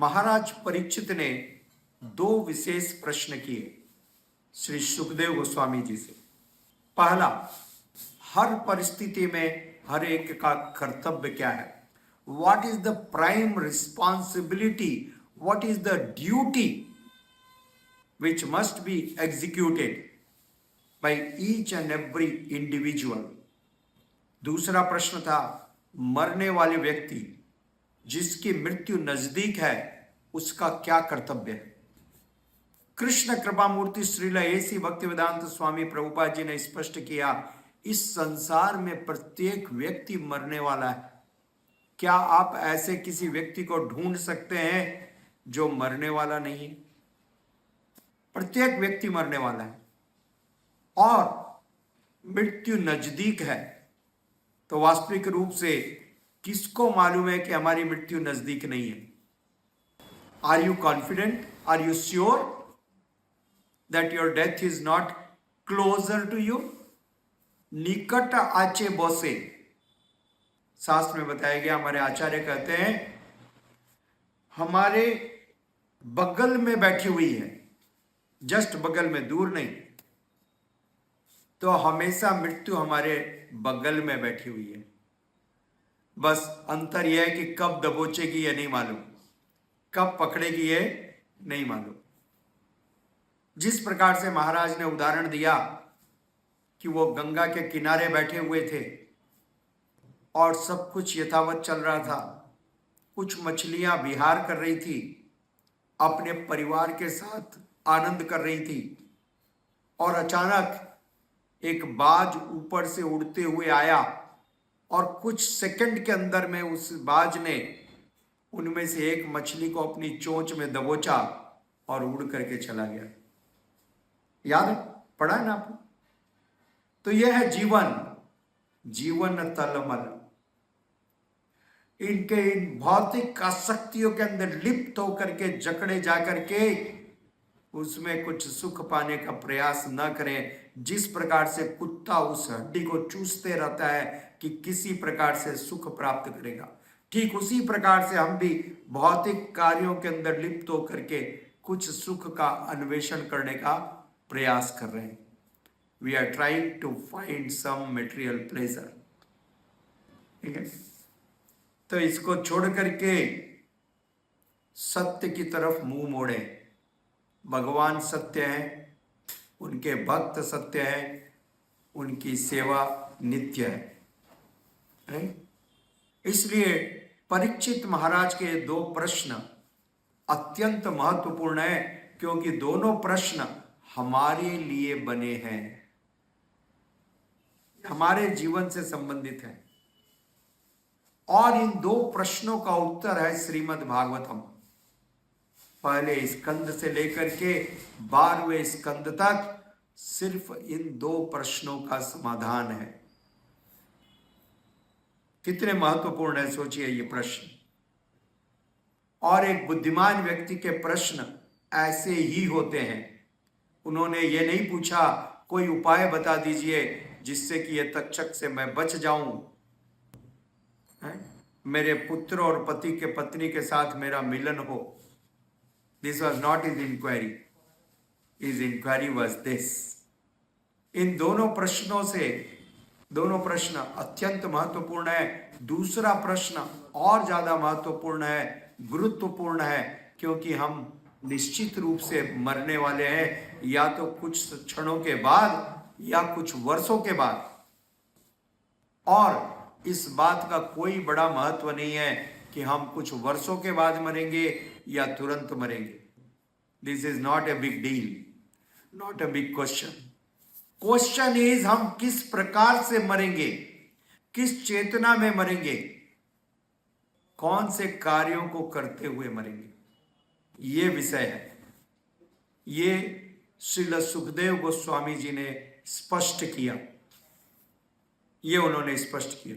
महाराज परीक्षित ने दो विशेष प्रश्न किए श्री सुखदेव गोस्वामी जी से। पहला, हर परिस्थिति में हर एक का कर्तव्य क्या है? What is the prime responsibility, what is the duty which must be executed by each and every individual. दूसरा प्रश्न था, मरने वाले व्यक्ति जिसकी मृत्यु नजदीक है उसका क्या कर्तव्य है? कृष्ण कृपा मूर्ति श्रील एसी भक्तिवेदांत स्वामी प्रभुपाद जी ने स्पष्ट किया, इस संसार में प्रत्येक व्यक्ति मरने वाला है। क्या आप ऐसे किसी व्यक्ति को ढूंढ सकते हैं जो मरने वाला नहीं है? प्रत्येक व्यक्ति मरने वाला है और मृत्यु नजदीक है। तो वास्तविक रूप से किसको मालूम है कि हमारी मृत्यु नजदीक नहीं है? Are you confident? Are you sure that your death is not closer to you? निकट आचे बसे, शास्त्र में बताया गया। हमारे आचार्य कहते हैं हमारे बगल में बैठी हुई है, जस्ट बगल में, दूर नहीं। तो हमेशा मृत्यु हमारे बगल में बैठी हुई है। बस अंतर यह है कि कब दबोचेगी ये नहीं मालूम, कब पकड़ेगी ये नहीं मालूम। जिस प्रकार से महाराज ने उदाहरण दिया कि वो गंगा के किनारे बैठे हुए थे और सब कुछ यथावत चल रहा था, कुछ मछलियां विहार कर रही थी, अपने परिवार के साथ आनंद कर रही थी, और अचानक एक बाज ऊपर से उड़ते हुए आया और कुछ सेकंड के अंदर में उस बाज ने उनमें से एक मछली को अपनी चोंच में दबोचा और उड़ करके चला गया। याद पढ़ा है ना आपको? तो यह है जीवन, जीवन तलमल। इनके इन भौतिक आसक्तियों के अंदर लिप्त होकर के, जकड़े जाकर के उसमें कुछ सुख पाने का प्रयास न करें। जिस प्रकार से कुत्ता उस हड्डी को चूसते रहता है कि किसी प्रकार से सुख प्राप्त करेगा, ठीक उसी प्रकार से हम भी भौतिक कार्यों के अंदर लिप्त होकर के कुछ सुख का अन्वेषण करने का प्रयास कर रहे हैं। We are trying to find some material pleasure. ठीक है, तो इसको छोड़ करके सत्य की तरफ मुंह मोड़े। भगवान सत्य है, उनके भक्त सत्य है, उनकी सेवा नित्य है। इसलिए परीक्षित महाराज के दो प्रश्न अत्यंत महत्वपूर्ण है, क्योंकि दोनों प्रश्न हमारे लिए बने हैं, हमारे जीवन से संबंधित है। और इन दो प्रश्नों का उत्तर है श्रीमद् भागवतम। पहले स्कंद से लेकर के 12वें स्कंद तक सिर्फ इन दो प्रश्नों का समाधान है। कितने महत्वपूर्ण है सोचिए ये प्रश्न। और एक बुद्धिमान व्यक्ति के प्रश्न ऐसे ही होते हैं। उन्होंने ये नहीं पूछा कोई उपाय बता दीजिए जिससे कि ये तक्षक से मैं बच जाऊं, मेरे पुत्र और पति के पत्नी के साथ मेरा मिलन हो। This was not his inquiry, his inquiry was this. इन दोनों प्रश्नों से, दोनों प्रश्न अत्यंत महत्वपूर्ण है। दूसरा प्रश्न और ज्यादा महत्वपूर्ण है, गुरुत्वपूर्ण है, क्योंकि हम निश्चित रूप से मरने वाले हैं, या तो कुछ क्षणों के बाद या कुछ वर्षों के बाद। और इस बात का कोई बड़ा महत्व नहीं है कि हम कुछ वर्षों के बाद मरेंगे या तुरंत मरेंगे। This is not a big deal, not a big question. Question is हम किस प्रकार से मरेंगे, किस चेतना में मरेंगे, कौन से कार्यों को करते हुए मरेंगे, ये विषय है। ये श्रील सुखदेव गोस्वामी जी ने स्पष्ट किया, ये उन्होंने स्पष्ट किया।